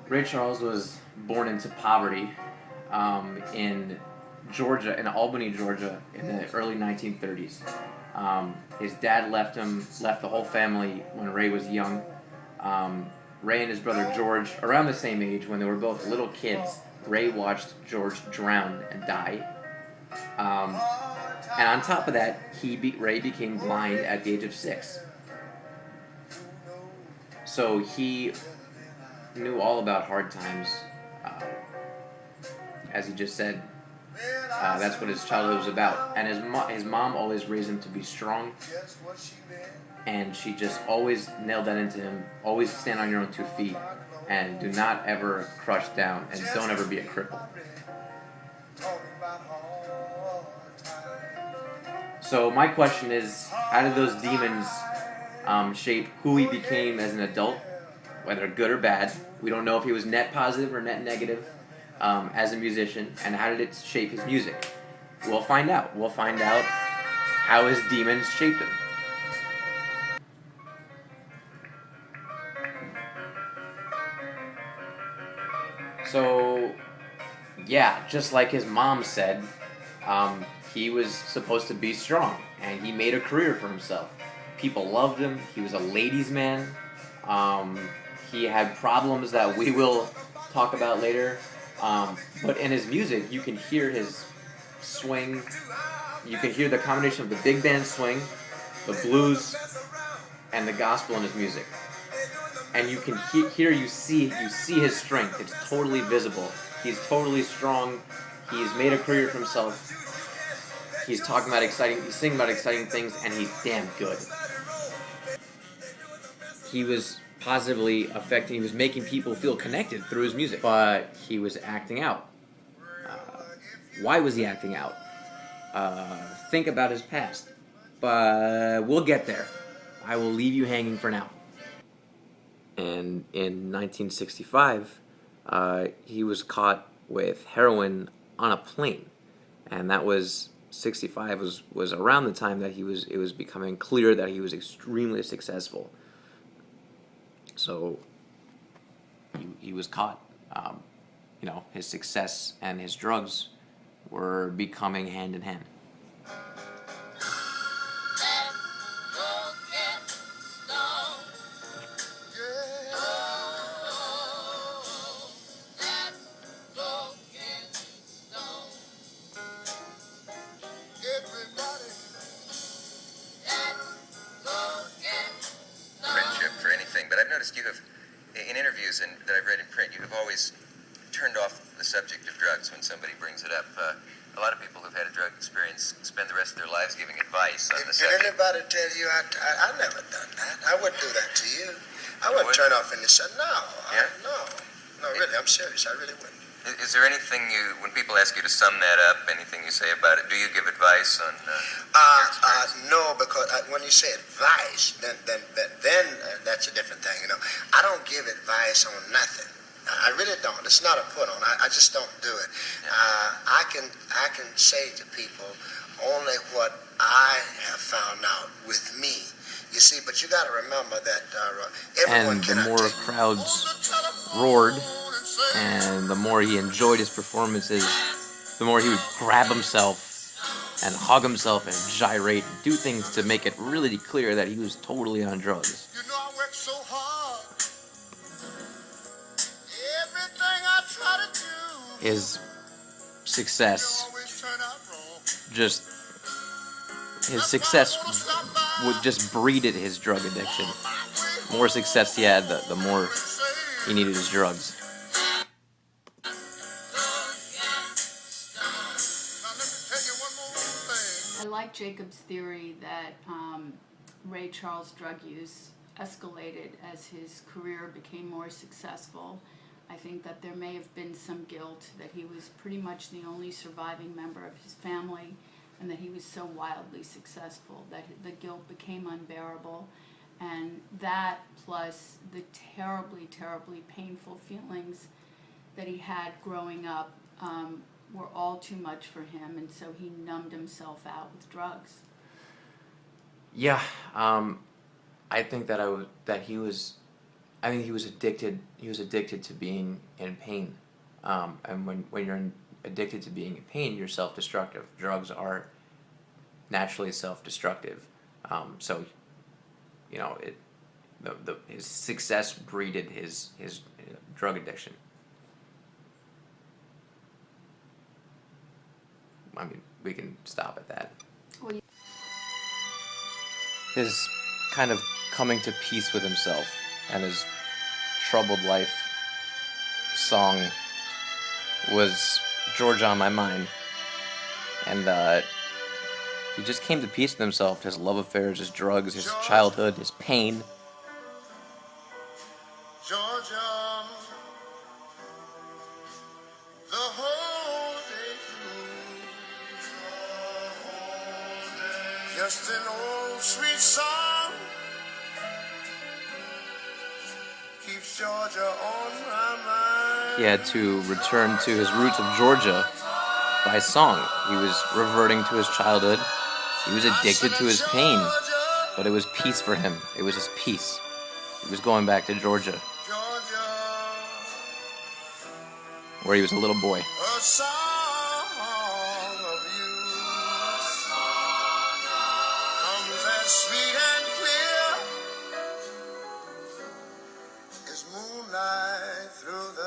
Ray Charles was born into poverty in Georgia, in Albany, Georgia, in the early 1930s. His dad left the whole family when Ray was young. Ray and his brother George, around the same age, when they were both little kids, Ray watched George drown and die. Um, and on top of that, Ray became blind at the age of 6. So he knew all about hard times. Uh, as he just said, that's what his childhood was about. And his mom always raised him to be strong. And she just always nailed that into him. Always stand on your own 2 feet. And do not ever crush down. And don't ever be a cripple. So my question is, how did those demons shape who he became as an adult? Whether good or bad. We don't know if he was net positive or net negative as a musician. And how did it shape his music? We'll find out. We'll find out how his demons shaped him. So, yeah, just like his mom said, he was supposed to be strong, and he made a career for himself. People loved him. He was a ladies' man. He had problems that we will talk about later. But in his music, you can hear his swing. You can hear the combination of the big band swing, the blues, and the gospel in his music. And you can you see his strength. It's totally visible. He's totally strong. He's made a career for himself. He's singing about exciting things, and he's damn good. He was positively affecting, he was making people feel connected through his music. But he was acting out. Why was he acting out? Think about his past. But we'll get there. I will leave you hanging for now. And in 1965, he was caught with heroin on a plane. And that was 65 was around the time that it was becoming clear that he was extremely successful. So he was caught. His success and his drugs were becoming hand in hand. You have, in interviews that I've read in print, you have always turned off the subject of drugs when somebody brings it up. A lot of people who've had a drug experience spend the rest of their lives giving advice on the subject. Did anybody tell you I never done that? I wouldn't do that to you. I wouldn't turn off any subject. No, really, I'm serious. I really wouldn't. Is there anything when people ask you to sum that up, anything you say about it, do you give advice on no, because when you say advice, then that's a different thing, I don't give advice on nothing. I really don't. It's not a put on. I just don't do it. Yeah. I can say to people only what I have found out with me. You see, but you got to remember that everyone and the more crowds roared, and the more he enjoyed his performances, the more he would grab himself and hug himself and gyrate and do things to make it really clear that he was totally on drugs. I worked so hard. Everything I try to do. His success would just breeded his drug addiction. The more success he had, the more he needed his drugs. I like Jacob's theory that Ray Charles' drug use escalated as his career became more successful. I think that there may have been some guilt that he was pretty much the only surviving member of his family, and that he was so wildly successful that the guilt became unbearable. And that, plus the terribly, terribly painful feelings that he had growing up, were all too much for him, and so he numbed himself out with drugs. Yeah, I think that he was I mean, he was addicted. He was addicted to being in pain, and when you're addicted to being in pain, you're self-destructive. Drugs are naturally self-destructive. So, you know, his success breeded his drug addiction. I mean, we can stop at that. Well, you- His kind of coming to peace with himself and his troubled life song was Georgia on My Mind. And he just came to peace with himself, his love affairs, his drugs, his childhood, his pain. Georgia, the whole day through. Just an old sweet song keeps Georgia on my mind. He had to return to his roots of Georgia by song. He was reverting to his childhood. He was addicted to his pain, but it was peace for him. It was his peace. He was going back to Georgia, where he was a little boy. A song of you comes as sweet and clear as moonlight through the